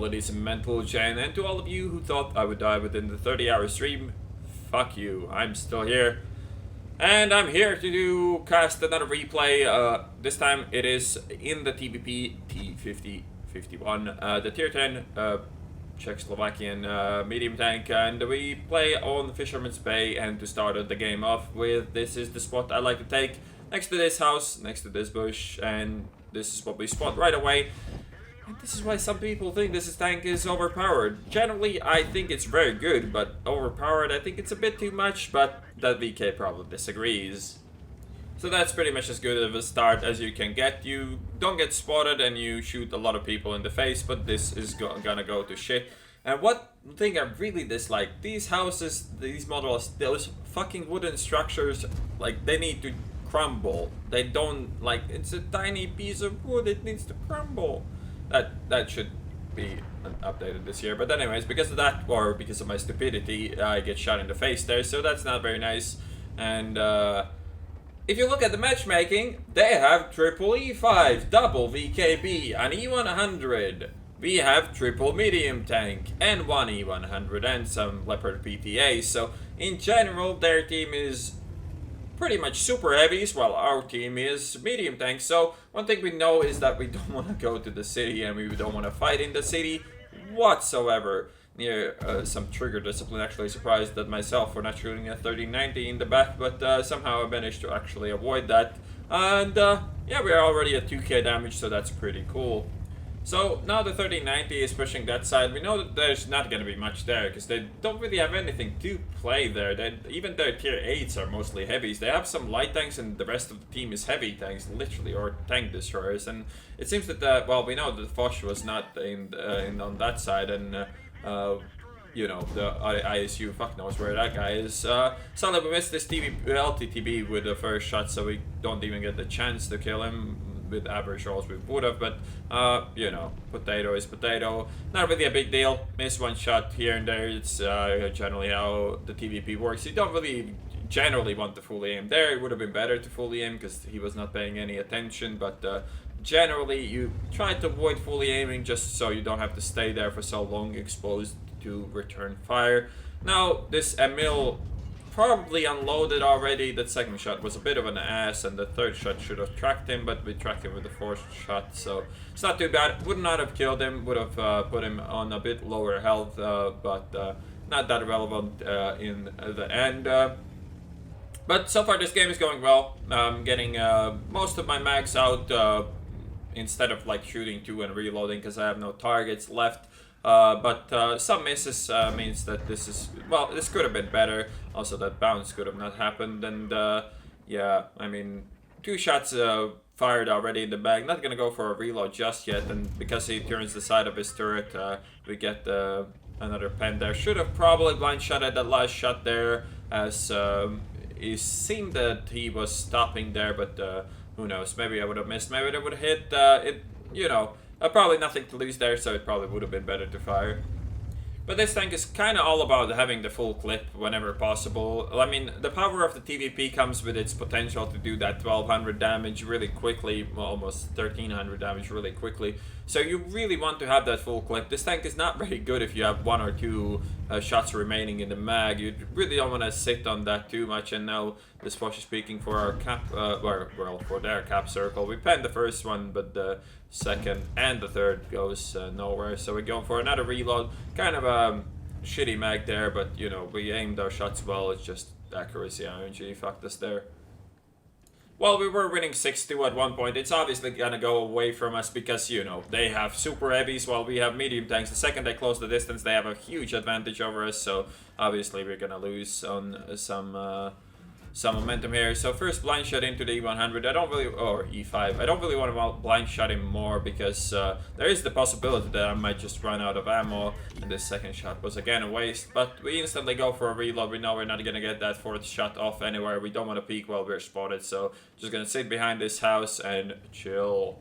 ladies and mental Jane, and to all of you who thought I would die within the 30-hour stream, fuck you, I'm still here. And I'm here to cast another replay. This time it is in the TVP T5051, the tier 10 Czechoslovakian medium tank, and we play on Fisherman's Bay. And to start the game off with, this is the spot I like to take, next to this house, next to this bush, and this is what we spot right away. And this is why some people think this tank is overpowered. Generally, I think it's very good, but overpowered, I think it's a bit too much, but that VK probably disagrees. So that's pretty much as good of a start as you can get. You don't get spotted and you shoot a lot of people in the face, but this is gonna go to shit. And what thing I really dislike, these houses, these models, those fucking wooden structures, like, they need to crumble. They don't, like, it's a tiny piece of wood, it needs to crumble. That should be updated this year. But anyways, because of that, or because of my stupidity, I get shot in the face there, so that's not very nice. And if you look at the matchmaking, they have triple E5, double VKB, an E100. We have triple medium tank, and one E100, and some Leopard PTA. So in general, their team is pretty much super heavies, while our team is medium tank. So one thing we know is that we don't want to go to the city, and we don't want to fight in the city whatsoever. Near some trigger discipline, actually surprised at myself for not shooting a 1390 in the back, but somehow I managed to actually avoid that. And yeah, we're already at 2k damage, so that's pretty cool. So now the 1390 is pushing that side. We know that there's not going to be much there, because they don't really have anything to play there. Even their tier 8s are mostly heavies. They have some light tanks, and the rest of the team is heavy tanks, literally, or tank destroyers. And it seems that, well, we know that Foch was not in on that side, and you know, the ISU fuck knows where that guy is. Sadly, we missed this LTTB with the first shot, so we don't even get the chance to kill him. With average rolls we would have, but you know, potato is potato. Not really a big deal. Miss one shot here and there. It's generally how the TVP works. You don't really generally want to fully aim there. It would have been better to fully aim because he was not paying any attention, but generally you try to avoid fully aiming just so you don't have to stay there for so long exposed to return fire. Now this Emil probably unloaded already. That second shot was a bit of an ass, and the third shot should have tracked him, but we tracked him with the fourth shot, so it's not too bad. Would not have killed him, would have put him on a bit lower health, but not that relevant in the end. But so far this game is going well. I'm getting most of my mags out instead of like shooting 2 and reloading because I have no targets left. But some misses means that this is, well, this could have been better. Also, that bounce could have not happened. And yeah, I mean, 2 shots fired already in the bag. Not gonna go for a reload just yet. And because he turns the side of his turret, we get another pen there. Should have probably blind shot at that last shot there, as it seemed that he was stopping there. But who knows? Maybe I would have missed. Maybe it would have hit. It, you know. Probably nothing to lose there, so it probably would have been better to fire. But this tank is kind of all about having the full clip whenever possible. I mean, the power of the TVP comes with its potential to do that 1200 damage really quickly, well, almost 1300 damage really quickly. So you really want to have that full clip. This tank is not very good if you have 1 or 2 shots remaining in the mag. You really don't want to sit on that too much. And now this Foch is speaking for our cap, well, for their cap circle. We penned the first one, but the second and the third goes nowhere. So we're going for another reload. Kind of a shitty mag there, but you know, we aimed our shots well. It's just accuracy ING fucked us there. Well, we were winning 6-2 at one point. It's obviously gonna go away from us because, you know, they have super heavies while we have medium tanks. The second they close the distance, they have a huge advantage over us. So obviously we're gonna lose on some momentum here. So first blind shot into the E100. I don't really, or E5. I don't really want to blind shot him more because there is the possibility that I might just run out of ammo. And this second shot was again a waste. But we instantly go for a reload. We know we're not gonna get that fourth shot off anywhere. We don't want to peek while we're spotted. So just gonna sit behind this house and chill.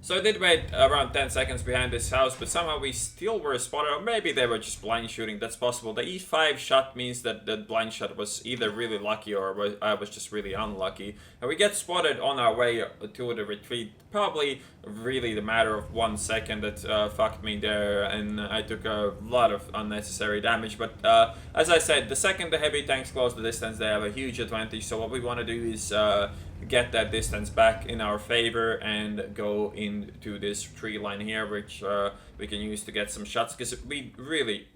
So I did wait around 10 seconds behind this house, but somehow we still were spotted, or maybe they were just blind shooting, that's possible. The E5 shot means that the blind shot was either really lucky or I was just really unlucky. And we get spotted on our way to the retreat, probably really the matter of 1 second that fucked me there, and I took a lot of unnecessary damage. But as I said, the second the heavy tanks close the distance, they have a huge advantage, so what we want to do is get that distance back in our favor and go into this tree line here, which we can use to get some shots, because we really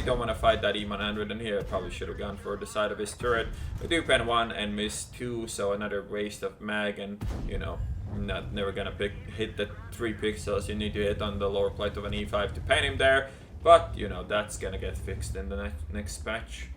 don't want to fight that E100. And here I probably should have gone for the side of his turret. We do pen 1 and miss 2, so another waste of mag, and you know, never gonna hit the 3 pixels you need to hit on the lower plate of an E5 to pen him there, but you know, that's gonna get fixed in the next patch.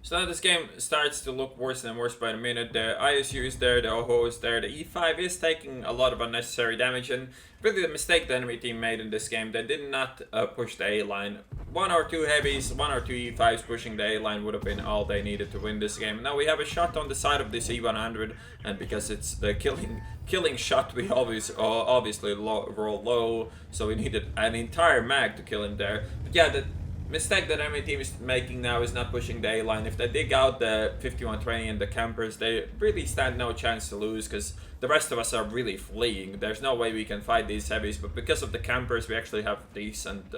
So now this game starts to look worse and worse by the minute. The ISU is there, the OHO is there, the E5 is taking a lot of unnecessary damage, and really the mistake the enemy team made in this game, they did not push the A line. 1 or 2 heavies, 1 or 2 E5s pushing the A line would have been all they needed to win this game. Now we have a shot on the side of this E100, and because it's the killing shot, we always obviously roll low, so we needed an entire mag to kill him there. But yeah, the mistake that enemy team is making now is not pushing the A line. If they dig out the 5120 and the campers, they really stand no chance to lose, because the rest of us are really fleeing. There's no way we can fight these heavies, but because of the campers, we actually have decent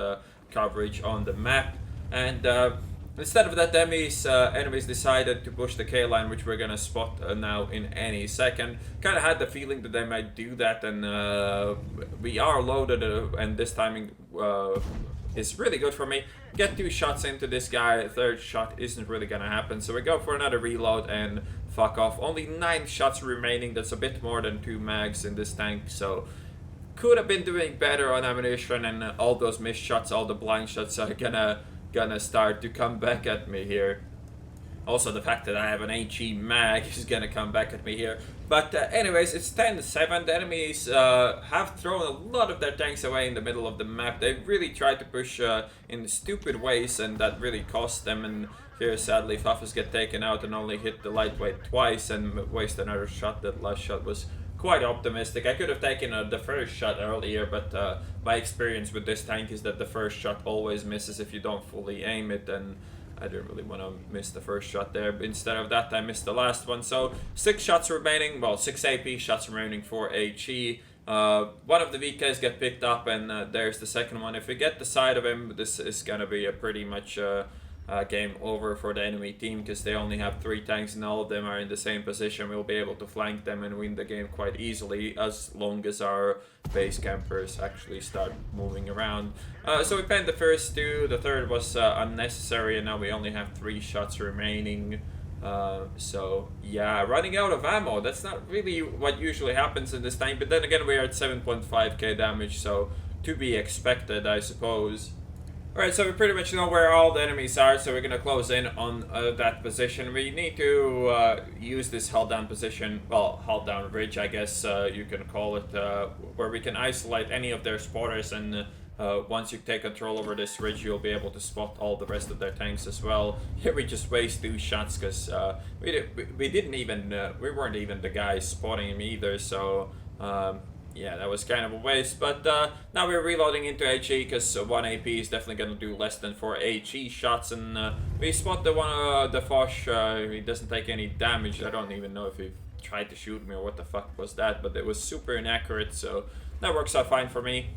coverage on the map. And instead of that, enemies decided to push the K line, which we're gonna spot now in any second. Kind of had the feeling that they might do that, and we are loaded, and this timing is really good for me. Get 2 shots into this guy, 3rd shot isn't really gonna happen, so we go for another reload and fuck off. Only 9 shots remaining, that's a bit more than 2 mags in this tank, so could have been doing better on ammunition, and all those missed shots, all the blind shots are gonna start to come back at me here. Also, the fact that I have an HE mag is gonna come back at me here. But anyways, it's 10-7. The enemies have thrown a lot of their tanks away in the middle of the map. They really tried to push in stupid ways, and that really cost them. And here, sadly, Fafas get taken out and only hit the lightweight twice and waste another shot. That last shot was quite optimistic. I could have taken the first shot earlier, but my experience with this tank is that the first shot always misses if you don't fully aim it, and I didn't really want to miss the first shot there, but instead of that I missed the last one. So 6 shots remaining, well, 6 AP shots remaining for HE. One of the VKs get picked up, and there's the second one. If we get the side of him, this is gonna be a pretty much game over for the enemy team, because they only have 3 tanks and all of them are in the same position. We'll be able to flank them and win the game quite easily, as long as our base campers actually start moving around. So we penned the first 2, the 3rd was unnecessary, and now we only have 3 shots remaining. So yeah, running out of ammo, that's not really what usually happens in this tank, but then again we are at 7.5k damage, so to be expected, I suppose. Alright, so we pretty much know where all the enemies are, so we're gonna close in on that position. We need to use this held down position, well, held down ridge, I guess you can call it, where we can isolate any of their spotters, and once you take control over this ridge, you'll be able to spot all the rest of their tanks as well. Here we just waste 2 shots, because we weren't even the guys spotting him either, so yeah, that was kind of a waste. But now we're reloading into HE, because 1 AP is definitely going to do less than 4 HE shots. And we spot the one, the Foch, he doesn't take any damage. I don't even know if he tried to shoot me or what the fuck was that, but it was super inaccurate, so that works out fine for me.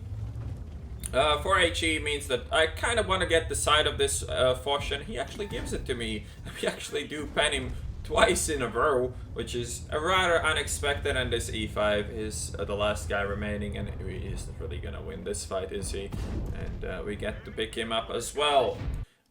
4 HE means that I kind of want to get the side of this Foch, and he actually gives it to me. We actually do pen him twice in a row, which is rather unexpected, and this E5 is the last guy remaining, and he isn't really gonna win this fight, is he? And we get to pick him up as well.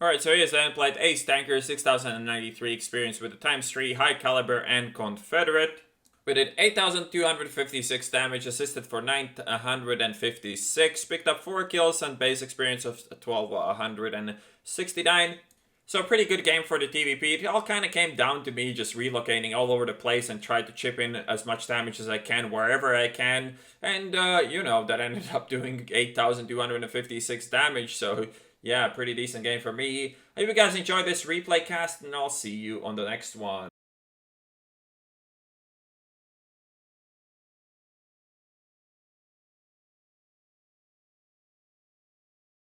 Alright, so here's the end plate. Ace Tanker, 6093 experience with the ×3, high caliber and Confederate. We did 8,256 damage, assisted for 956, picked up 4 kills and base experience of 1269. So a pretty good game for the TVP. It all kind of came down to me just relocating all over the place and try to chip in as much damage as I can wherever I can. And, you know, that ended up doing 8,256 damage. So, yeah, pretty decent game for me. I hope you guys enjoyed this replay cast, and I'll see you on the next one.